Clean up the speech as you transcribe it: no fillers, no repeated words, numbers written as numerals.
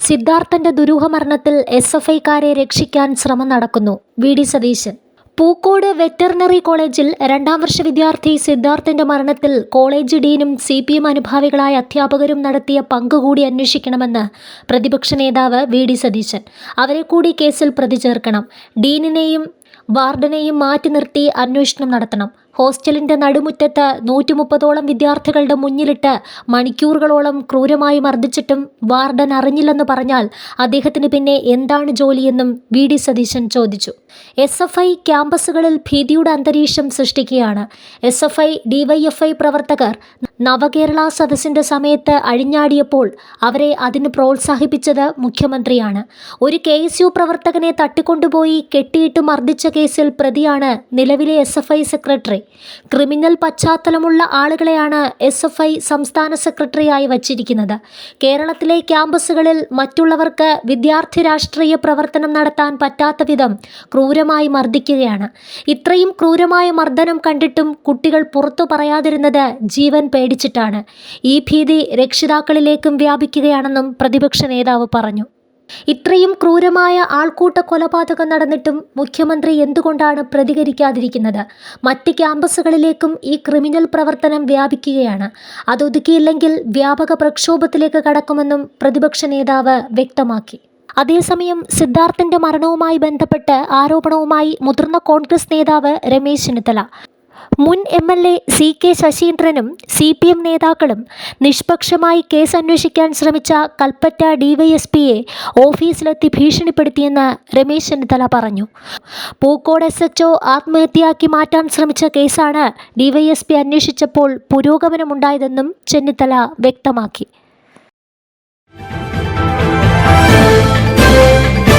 സിദ്ധാർത്ഥന്റെ ദുരൂഹമരണത്തിൽ SFIക്കാരെ രക്ഷിക്കാൻ ശ്രമം നടക്കുന്നു. VD സതീശൻ. പൂക്കോട് വെറ്ററിനറി കോളേജിൽ 2ാം വർഷ വിദ്യാർത്ഥി സിദ്ധാർത്ഥന്റെ മരണത്തിൽ കോളേജ് ഡീനും CPM അനുഭാവികളായ അധ്യാപകരും നടത്തിയ പങ്കുകൂടി അന്വേഷിക്കണമെന്ന് പ്രതിപക്ഷ നേതാവ് VD സതീശൻ. അവരെ കൂടി കേസിൽ പ്രതി ചേർക്കണം. ഡീനിനെയും വാർഡനെയും മാറ്റി നിർത്തി അന്വേഷണം നടത്തണം. ഹോസ്റ്റലിന്റെ നടുമുറ്റത്ത് 130ഓളം വിദ്യാർത്ഥികളുടെ മുന്നിലിട്ട് മണിക്കൂറുകളോളം ക്രൂരമായി മർദ്ദിച്ചിട്ടും വാർഡൻ അറിഞ്ഞില്ലെന്ന് പറഞ്ഞാൽ അദ്ദേഹത്തിന് പിന്നെ എന്താണ് ജോലിയെന്നും VD സതീശൻ ചോദിച്ചു. SFI ക്യാമ്പസുകളിൽ ഭീതിയുടെ അന്തരീക്ഷം സൃഷ്ടിക്കുകയാണ്. SFI DYFI പ്രവർത്തകർ നവകേരള സദസ്സിന്റെ സമയത്ത് അഴിഞ്ഞാടിയപ്പോൾ അവരെ അതിന് പ്രോത്സാഹിപ്പിച്ചത് മുഖ്യമന്ത്രിയാണ്. ഒരു KSU പ്രവർത്തകനെ തട്ടിക്കൊണ്ടുപോയി കെട്ടിയിട്ട് മർദ്ദിച്ച കേസിൽ പ്രതിയാണ് നിലവിലെ SFI സെക്രട്ടറി. ക്രിമിനൽ പശ്ചാത്തലമുള്ള ആളുകളെയാണ് SFI സംസ്ഥാന സെക്രട്ടറിയായി വച്ചിരിക്കുന്നത്. കേരളത്തിലെ ക്യാമ്പസുകളിൽ മറ്റുള്ളവർക്ക് വിദ്യാർത്ഥി രാഷ്ട്രീയ പ്രവർത്തനം നടത്താൻ പറ്റാത്ത വിധം ക്രൂരമായി മർദ്ദിക്കുകയാണ്. ഇത്രയും ക്രൂരമായ മർദ്ദനം കണ്ടിട്ടും കുട്ടികൾ പുറത്തു പറയാതിരുന്നത് ജീവൻ പേടിച്ചിട്ടാണ്. ഈ ഭീതി രക്ഷിതാക്കളിലേക്കും വ്യാപിക്കുകയാണെന്നും പ്രതിപക്ഷ നേതാവ് പറഞ്ഞു. ഇത്രയും ക്രൂരമായ ആൾക്കൂട്ട കൊലപാതകം നടന്നിട്ടും മുഖ്യമന്ത്രി എന്തുകൊണ്ടാണ് പ്രതികരിക്കാതിരിക്കുന്നത്? മറ്റ് ക്യാമ്പസുകളിലേക്കും ഈ ക്രിമിനൽ പ്രവർത്തനം വ്യാപിക്കുകയാണ്. അതൊതുക്കിയില്ലെങ്കിൽ വ്യാപക പ്രക്ഷോഭത്തിലേക്ക് കടക്കുമെന്നും പ്രതിപക്ഷ നേതാവ് വ്യക്തമാക്കി. അതേസമയം സിദ്ധാർത്ഥന്റെ മരണവുമായി ബന്ധപ്പെട്ട് ആരോപണവുമായി മുതിർന്ന കോൺഗ്രസ് നേതാവ് രമേശ് ചെന്നിത്തല, മുൻ MLA CK ശശീന്ദ്രനും CPM നേതാക്കളും നിഷ്പക്ഷമായി കേസ് അന്വേഷിക്കാൻ ശ്രമിച്ച കൽപ്പറ്റ DYSPയെ ഓഫീസിലെത്തി ഭീഷണിപ്പെടുത്തിയെന്ന് രമേശ് ചെന്നിത്തല പറഞ്ഞു. പൂക്കോട് SHO ആത്മഹത്യയാക്കി മാറ്റാൻ ശ്രമിച്ച കേസാണ് DYSP അന്വേഷിച്ചപ്പോൾ പുരോഗമനമുണ്ടായതെന്നും ചെന്നിത്തല വ്യക്തമാക്കി.